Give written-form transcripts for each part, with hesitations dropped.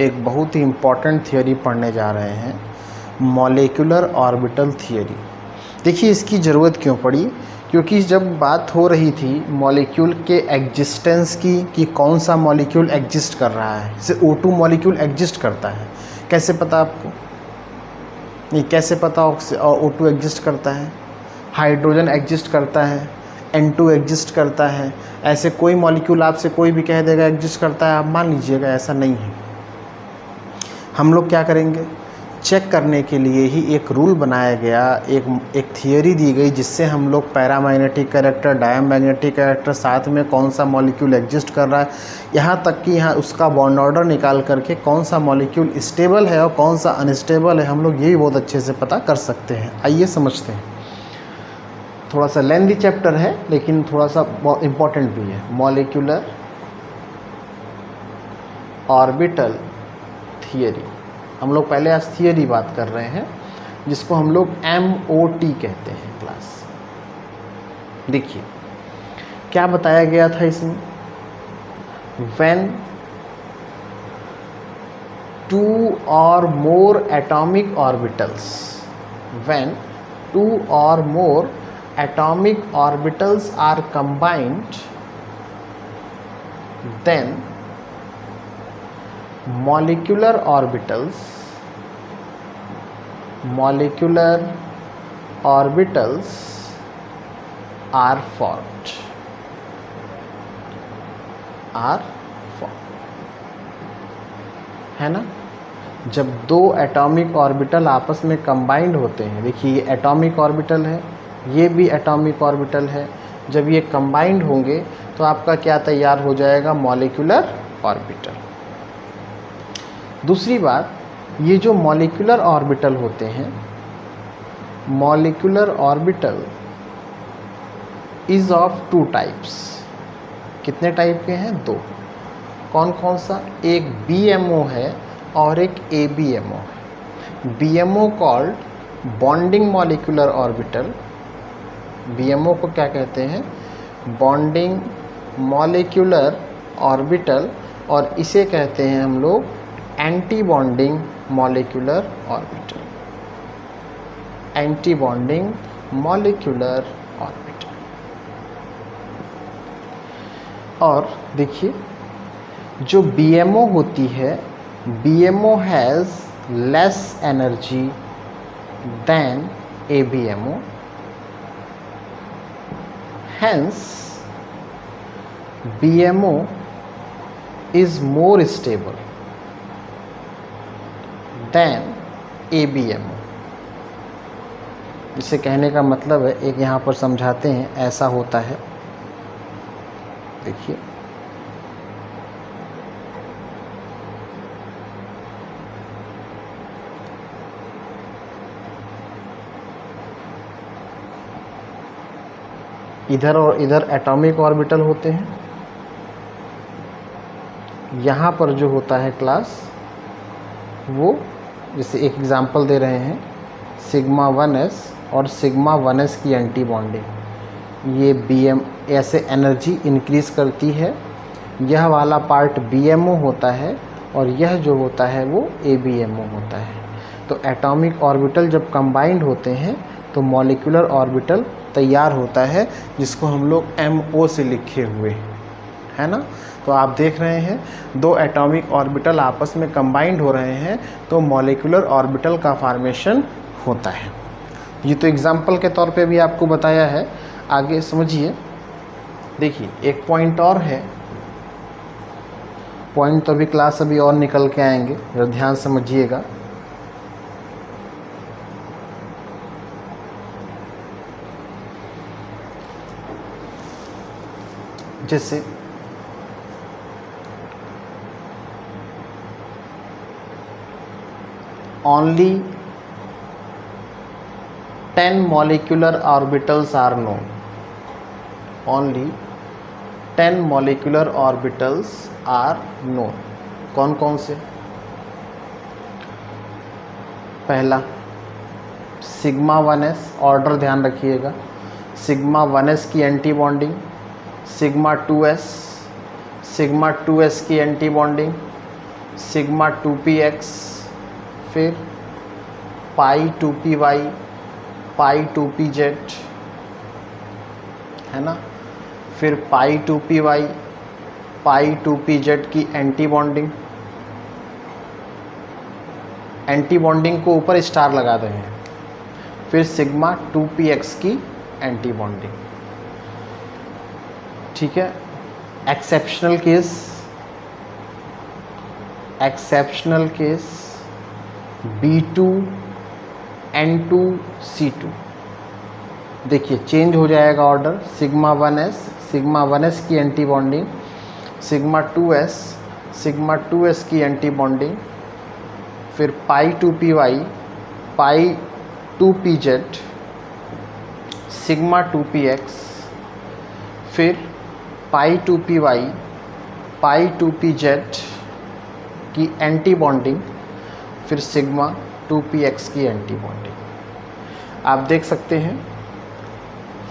एक बहुत ही important theory पढ़ने जा रहे हैं, मॉलिक्यूलर ऑर्बिटल थियोरी। देखिए इसकी ज़रूरत क्यों पड़ी, क्योंकि जब बात हो रही थी मॉलिक्यूल के एग्जिस्टेंस की कि कौन सा मॉलिक्यूल एग्जिस्ट कर रहा है, जैसे O2 मॉलिक्यूल एग्जिस्ट करता है, कैसे पता आपको? ये कैसे पता O2 एग्जिस्ट करता है? हाइड्रोजन एग्जिस्ट करता है, N2 एग्जिस्ट करता है। ऐसे कोई मॉलिक्यूल आपसे कोई भी कह देगा एग्जिस्ट करता है, आप मान लीजिएगा ऐसा नहीं है। हम लोग क्या करेंगे, चेक करने के लिए ही एक रूल बनाया गया, एक थियोरी दी गई, जिससे हम लोग पैरामैग्नेटिक कैरेक्टर, डायमैग्नेटिक कैरेक्टर, साथ में कौन सा मॉलिक्यूल एग्जिस्ट कर रहा है, यहाँ तक कि यहाँ उसका बॉन्ड ऑर्डर निकाल करके कौन सा मॉलिक्यूल स्टेबल है और कौन सा अनस्टेबल है, हम लोग ये भी बहुत अच्छे से पता कर सकते हैं। आइए समझते हैं। थोड़ा सा लेंथी चैप्टर है लेकिन थोड़ा सा इम्पोर्टेंट भी है। मॉलिक्यूलर ऑर्बिटल थियरी, हम लोग पहले आज थियरी बात कर रहे हैं, जिसको हम लोग MOT कहते हैं क्लास। देखिए क्या बताया गया था इसमें, when 2 or more atomic orbitals, when 2 or more atomic orbitals are combined, then molecular orbitals are formed, है ना। जब दो एटॉमिक ऑर्बिटल आपस में कंबाइंड होते हैं, देखिए ये एटॉमिक ऑर्बिटल है, ये भी एटॉमिक ऑर्बिटल है, जब ये कंबाइंड होंगे तो आपका क्या तैयार हो जाएगा, मॉलिक्यूलर ऑर्बिटल। दूसरी बात, ये जो मॉलिक्यूलर ऑर्बिटल होते हैं, molecular orbital is of 2 types. कितने टाइप के हैं? 2। कौन कौन सा? एक BMO है और एक ABMO है। BMO called bonding molecular orbital. BMO को क्या कहते हैं? बॉन्डिंग मॉलिक्यूलर ऑर्बिटल, और इसे कहते हैं हम लोग anti bonding molecular orbital. Anti bonding molecular orbital. और देखिए जो BMO होती है, BMO has less energy than ABMO, hence BMO is more stable than ABMO। इसे कहने का मतलब है, एक यहाँ पर समझाते हैं, ऐसा होता है। देखिए इधर और इधर एटॉमिक ऑर्बिटल होते हैं। यहाँ पर जो होता है क्लास, वो जैसे एक एग्जांपल दे रहे हैं, सिग्मा 1s और सिग्मा 1s की एंटी बॉन्डिंग, ये BM ऐसे एनर्जी इंक्रीज करती है। यह वाला पार्ट BMO होता है और यह जो होता है वो ABMO होता है। तो एटॉमिक ऑर्बिटल जब कंबाइंड होते हैं तो मॉलिक्यूलर ऑर्बिटल तैयार होता है, जिसको हम लोग MO से लिखे हुए, है ना। तो आप देख रहे हैं 2 एटॉमिक ऑर्बिटल आपस में कंबाइंड हो रहे हैं तो मॉलिक्यूलर ऑर्बिटल का फॉर्मेशन होता है। ये तो एग्जाम्पल के तौर पे भी आपको बताया है, आगे समझिए। देखिए एक पॉइंट और है, पॉइंट तो अभी क्लास अभी और निकल के आएंगे, जरा ध्यान समझिएगा। जैसे only 10 molecular orbitals are known, only 10 molecular orbitals are known। कौन कौन से? पहला सिग्मा 1s, ऑर्डर ध्यान रखिएगा, सिग्मा 1s की एंटी बॉन्डिंग, सिग्मा 2s की एंटी बॉन्डिंग, सिग्मा 2px, फिर पाई 2py, पाई 2pz, है ना, फिर पाई 2py, पाई 2pz की एंटी बॉन्डिंग, एंटी बॉन्डिंग को ऊपर स्टार लगा रहे हैं, फिर सिग्मा 2px की एंटी बॉन्डिंग। ठीक है। Exceptional case, exceptional case B2 N2 C2, देखिए चेंज हो जाएगा ऑर्डर, सिग्मा 1s की एंटी बॉन्डिंग, सिग्मा 2s की एंटी बॉन्डिंग, फिर पाई 2py, पाई 2pz, सिग्मा 2px, फिर पाई 2py, पाई 2pz की एंटी बॉन्डिंग, फिर सिग्मा 2px की एंटी बॉन्डिंग। आप देख सकते हैं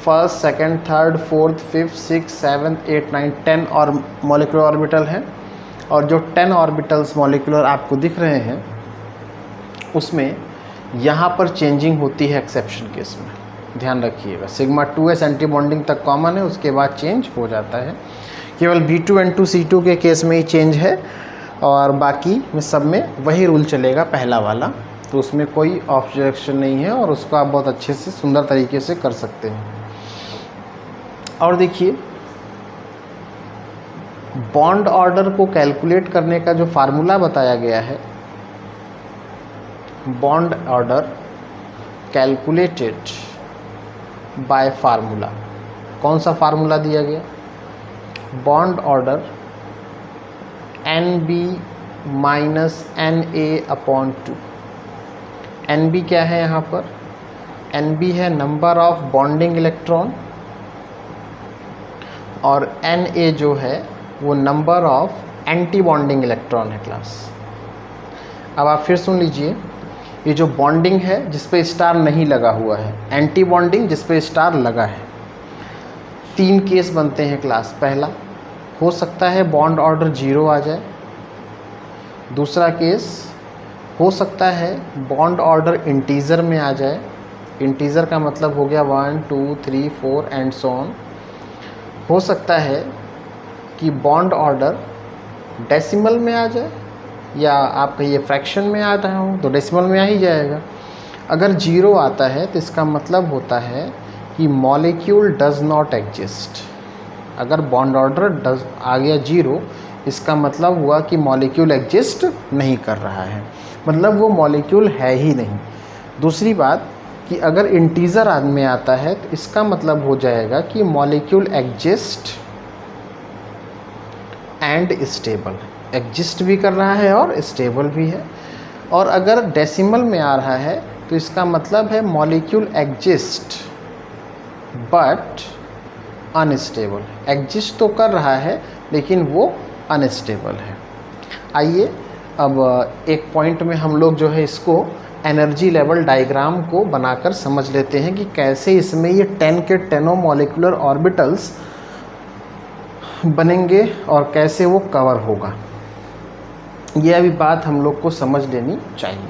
first, second, third, fourth, fifth, six, seventh, 8, 9, 10 और मॉलिक्यूलर ऑर्बिटल हैं, और जो 10 ऑर्बिटल्स मॉलिक्यूलर आपको दिख रहे हैं उसमें यहाँ पर चेंजिंग होती है एक्सेप्शन केस में, ध्यान रखिएगा। सिग्मा 2s एंटी बॉन्डिंग तक कॉमन है, उसके बाद चेंज हो जाता है। केवल B2 N2 C2 के केस में ही चेंज है, और बाकी में सब में वही रूल चलेगा पहला वाला, तो उसमें कोई ऑब्जेक्शन नहीं है और उसको आप बहुत अच्छे से सुंदर तरीके से कर सकते हैं। और देखिए बॉन्ड ऑर्डर को कैलकुलेट करने का जो फार्मूला बताया गया है, bond order calculated by formula, कौन सा फार्मूला दिया गया? Bond order NB minus NA/2। NB क्या है यहाँ पर? NB है नंबर ऑफ बॉन्डिंग इलेक्ट्रॉन, और Na जो है वो number of anti bonding electron है क्लास। अब आप फिर सुन लीजिए, ये जो बॉन्डिंग है जिस पे स्टार नहीं लगा हुआ है, एंटी बॉन्डिंग जिस पे स्टार लगा है, 3 केस बनते हैं क्लास। पहला हो सकता है बॉन्ड ऑर्डर 0 आ जाए, दूसरा केस हो सकता है बॉन्ड ऑर्डर इंटीजर में आ जाए, इंटीजर का मतलब हो गया 1 2 3 4 एंड सो ऑन। हो सकता है कि बॉन्ड ऑर्डर डेसिमल में आ जाए, या आप कहिए फ्रैक्शन में आ रहा हूँ तो डेसिमल में आ ही जाएगा। अगर 0 आता है तो इसका मतलब होता है कि मॉलिक्यूल डज नॉट एग्जिस्ट। अगर बॉन्ड ऑर्डर डज आ गया 0, इसका मतलब हुआ कि मॉलिक्यूल एग्जिस्ट नहीं कर रहा है, मतलब वो मॉलिक्यूल है ही नहीं। दूसरी बात कि अगर इंटीजर में आता है तो इसका मतलब हो जाएगा कि molecule exist and stable, exist भी कर रहा है और स्टेबल भी है। और अगर डेसिमल में आ रहा है तो इसका मतलब है molecule exist but unstable, exist तो कर रहा है लेकिन वो अनस्टेबल है। आइए अब एक पॉइंट में हम लोग जो है इसको एनर्जी लेवल डायग्राम को बनाकर समझ लेते हैं कि कैसे इसमें ये 10 के 10 मॉलिक्यूलर ऑर्बिटल्स बनेंगे और कैसे वो कवर होगा। ये अभी बात हम लोग को समझ लेनी चाहिए,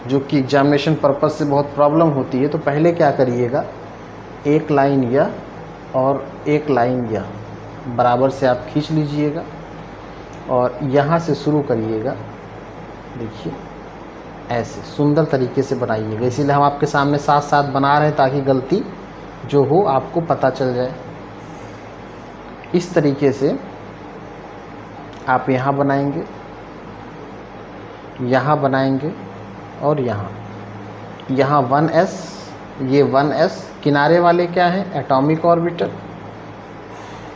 जो कि एग्जामिनेशन पर्पस से बहुत प्रॉब्लम होती है। तो पहले क्या करिएगा, एक लाइन या और एक लाइन या बराबर से आप खींच लीजिएगा और यहाँ से शुरू करिएगा। देखिए ऐसे सुंदर तरीके से बनाइएगा, इसीलिए हम आपके सामने साथ साथ बना रहे हैं ताकि गलती जो हो आपको पता चल जाए। इस तरीके से आप यहाँ बनाएंगे, यहाँ बनाएंगे और यहाँ 1s, ये 1s किनारे वाले क्या हैं, एटॉमिक ऑर्बिटल,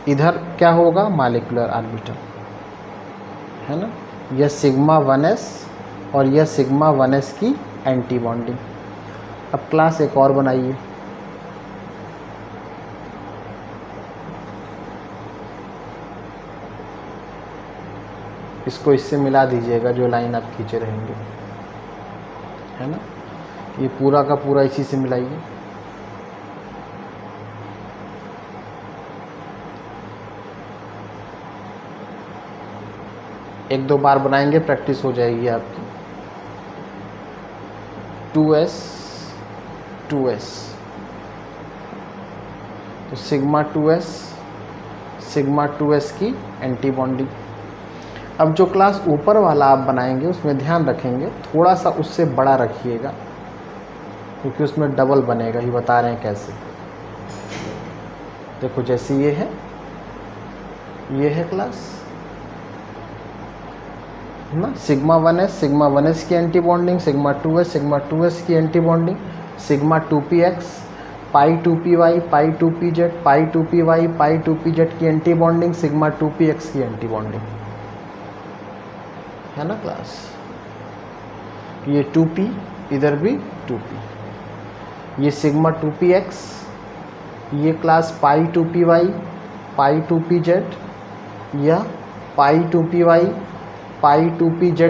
इधर क्या होगा मॉलिक्यूलर ऑर्बिटल, है ना। यह सिग्मा 1s और यह सिग्मा 1s की एंटी बॉन्डिंग। अब क्लास एक और बनाइए, इसको इससे मिला दीजिएगा जो लाइन आप खींचे रहेंगे, है ना। ये पूरा का पूरा इसी से मिलाइए। एक दो बार बनाएंगे प्रैक्टिस हो जाएगी आपकी। 2s 2s, तो सिग्मा 2s की एंटी बॉन्डिंग। अब जो क्लास ऊपर वाला आप बनाएंगे उसमें ध्यान रखेंगे थोड़ा सा उससे बड़ा रखिएगा, क्योंकि उसमें डबल बनेगा। ये बता रहे हैं कैसे। देखो जैसे ये है क्लास ना, सिग्मा 1s की एंटी बॉन्डिंग, सिग्मा 2s की एंटी बॉन्डिंग, सिग्मा 2px, पाई 2py, पाई 2pz, पाई 2py, पाई 2pz की एंटी बॉन्डिंग, सिग्मा 2px की एंटी बॉन्डिंग, है ना क्लास। ये 2p, इधर भी 2p, ये सिग्मा 2px, ये क्लास पाई 2py, पाई 2pz या पाई 2py, पाई 2pz